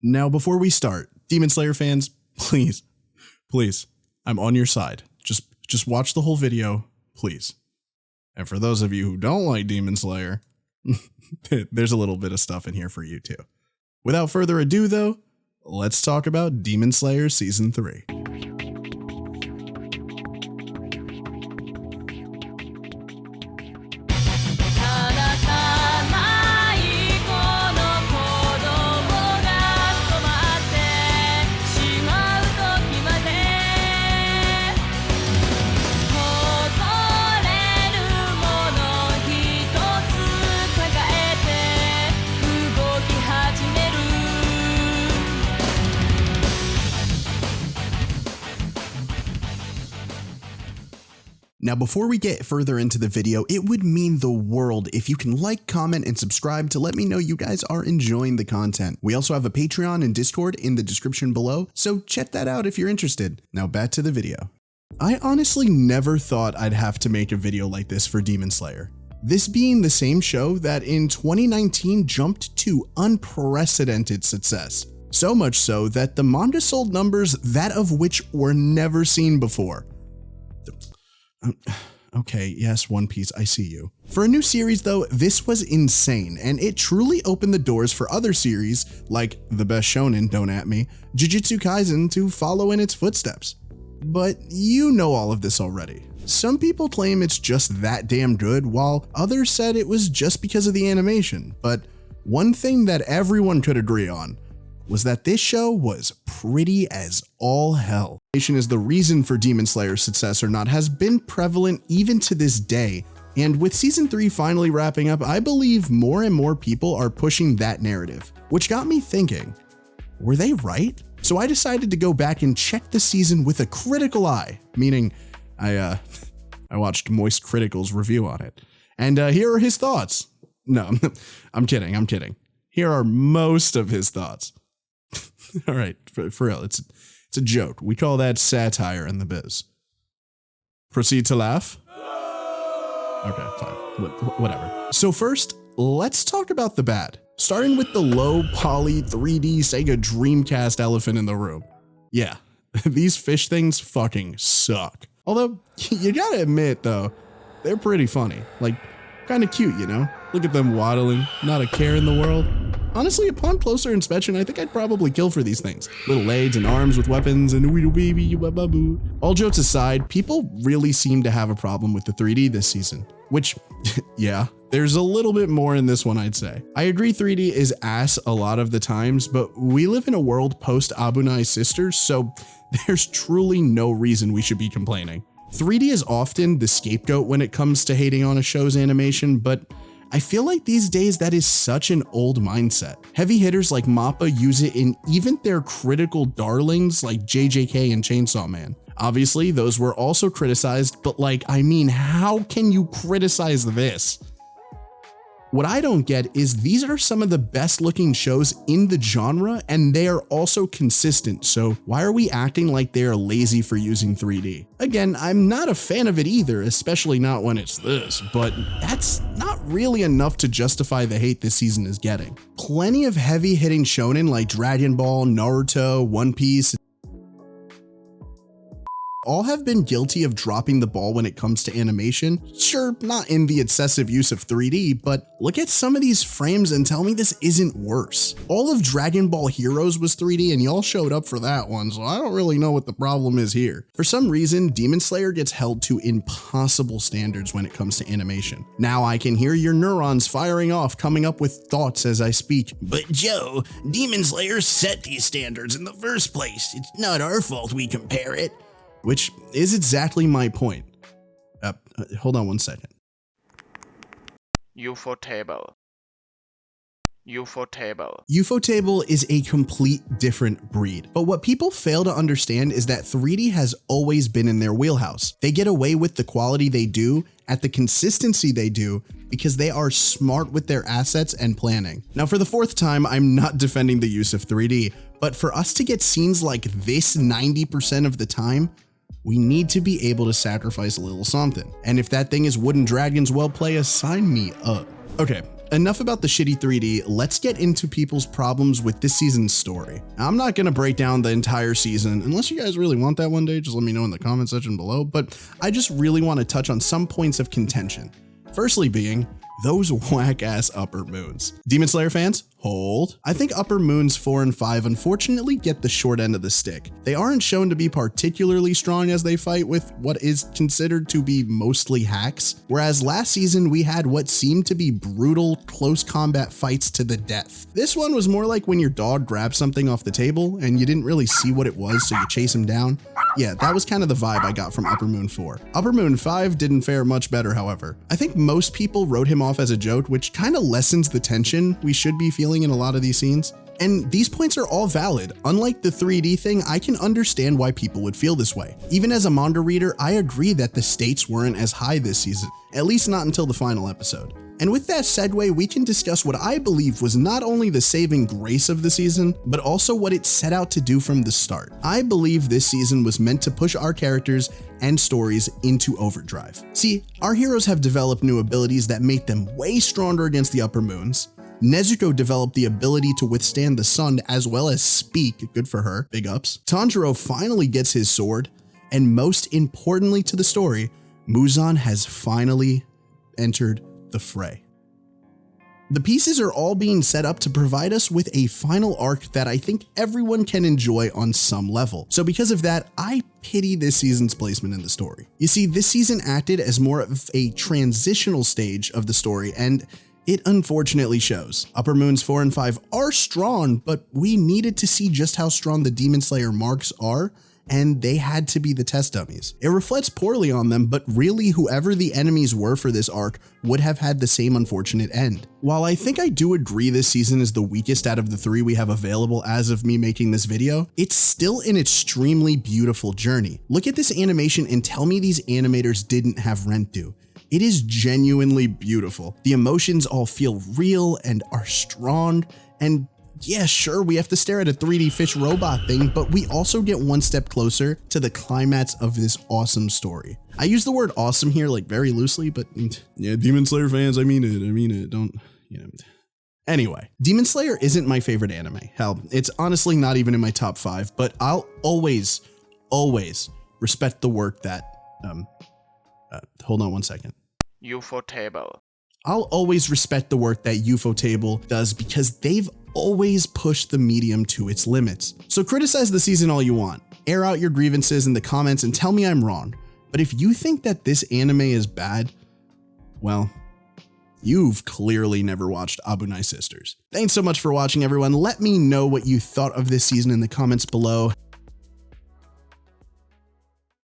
Now, before we start, Demon Slayer fans, please, I'm on your side. Just watch the whole video, please. And for those of you who don't like Demon Slayer, there's a little bit of stuff in here for you too. Without further ado though, let's talk about Demon Slayer Season 3. Now, before we get further into the video, it would mean the world if you can like, comment, and subscribe to let me know you guys are enjoying the content. We also have a Patreon and Discord in the description below, so check that out if you're interested. Now back to the video. I honestly never thought I'd have to make a video like this for Demon Slayer. This being the same show that in 2019 jumped to unprecedented success. So much so that the manga sold numbers that of which were never seen before. Okay, yes, One Piece, I see you. For a new series though, this was insane, and it truly opened the doors for other series, like The Best Shonen, don't at me, Jujutsu Kaisen, to follow in its footsteps. But you know all of this already. Some people claim it's just that damn good, while others said it was just because of the animation, but one thing that everyone could agree on was that this show was pretty as all hell. Animation is the reason for Demon Slayer's success or not has been prevalent even to this day, and with season 3 finally wrapping up, I believe more and more people are pushing that narrative, which got me thinking, were they right? So I decided to go back and check the season with a critical eye, meaning I watched Moist Critical's review on it, and here are his thoughts. No, I'm kidding. Here are most of his thoughts. All right, for real, it's a joke. We call that satire in the biz. Proceed to laugh? Okay, fine, whatever. So first, let's talk about the bad. Starting with the low poly 3D Sega Dreamcast elephant in the room. Yeah, these fish things fucking suck. Although, you gotta admit though, they're pretty funny. Like, kinda cute, you know? Look at them waddling, not a care in the world. Honestly, upon closer inspection, I think I'd probably kill for these things. Little legs and arms with weapons and weedle baby baboo. All jokes aside, people really seem to have a problem with the 3D this season. Which, yeah, there's a little bit more in this one, I'd say. I agree 3D is ass a lot of the times, but we live in a world post Abunai Sisters, so there's truly no reason we should be complaining. 3D is often the scapegoat when it comes to hating on a show's animation, but I feel like these days that is such an old mindset. Heavy hitters like MAPPA use it in even their critical darlings like JJK and Chainsaw Man. Obviously, those were also criticized, but like, I mean, how can you criticize this? What I don't get is these are some of the best looking shows in the genre, and they are also consistent, so why are we acting like they are lazy for using 3D? Again, I'm not a fan of it either, especially not when it's this, but that's not really enough to justify the hate this season is getting. Plenty of heavy hitting shonen like Dragon Ball, Naruto, One Piece, all have been guilty of dropping the ball when it comes to animation. Sure, not in the excessive use of 3D, but look at some of these frames and tell me this isn't worse. All of Dragon Ball Heroes was 3D and y'all showed up for that one, so I don't really know what the problem is here. For some reason, Demon Slayer gets held to impossible standards when it comes to animation. Now I can hear your neurons firing off, coming up with thoughts as I speak. But Joe, Demon Slayer set these standards in the first place. It's not our fault we compare it. Which is exactly my point. Hold on one second. UFO table. UFO table is a complete different breed, but what people fail to understand is that 3D has always been in their wheelhouse. They get away with the quality they do at the consistency they do because they are smart with their assets and planning. Now, for the fourth time, I'm not defending the use of 3D, but for us to get scenes like this 90% of the time, we need to be able to sacrifice a little something. And if that thing is wooden dragons, well, playa, sign me up. Okay, enough about the shitty 3D, let's get into people's problems with this season's story. I'm not gonna break down the entire season, unless you guys really want that one day, just let me know in the comment section below, but I just really want to touch on some points of contention. Firstly being, those whack-ass upper moons. Demon Slayer fans, hold. I think upper moons 4 and 5 unfortunately get the short end of the stick. They aren't shown to be particularly strong as they fight with what is considered to be mostly hacks, whereas last season we had what seemed to be brutal, close combat fights to the death. This one was more like when your dog grabs something off the table and you didn't really see what it was, so you chase him down. Yeah, that was kind of the vibe I got from Upper Moon 4. Upper Moon 5 didn't fare much better, however. I think most people wrote him off as a joke, which kind of lessens the tension we should be feeling in a lot of these scenes. And these points are all valid. Unlike the 3D thing, I can understand why people would feel this way. Even as a manga reader, I agree that the stakes weren't as high this season, at least not until the final episode. And with that segue, we can discuss what I believe was not only the saving grace of the season, but also what it set out to do from the start. I believe this season was meant to push our characters and stories into overdrive. See, our heroes have developed new abilities that make them way stronger against the upper moons. Nezuko developed the ability to withstand the sun as well as speak, good for her, big ups. Tanjiro finally gets his sword, and most importantly to the story, Muzan has finally entered the fray. The pieces are all being set up to provide us with a final arc that I think everyone can enjoy on some level. So because of that, I pity this season's placement in the story. You see, this season acted as more of a transitional stage of the story, and it unfortunately shows. Upper Moons 4 and 5 are strong, but we needed to see just how strong the Demon Slayer marks are, and they had to be the test dummies. It reflects poorly on them, but really whoever the enemies were for this arc would have had the same unfortunate end. While I think I do agree this season is the weakest out of the 3 we have available as of me making this video, it's still an extremely beautiful journey. Look at this animation and tell me these animators didn't have rent due. It is genuinely beautiful. The emotions all feel real and are strong, and yeah, sure, we have to stare at a 3D fish robot thing, but we also get one step closer to the climax of this awesome story. I use the word awesome here like very loosely, but yeah, Demon Slayer fans, I mean it, don't, you know. Anyway, Demon Slayer isn't my favorite anime. Hell, it's honestly not even in my top 5, but I'll always respect the work that, hold on one second. Ufotable. I'll always respect the work that Ufotable does because they've always pushed the medium to its limits. So criticize the season all you want, air out your grievances in the comments and tell me I'm wrong. But if you think that this anime is bad, well, you've clearly never watched Abunai Sisters. Thanks so much for watching, everyone. Let me know what you thought of this season in the comments below.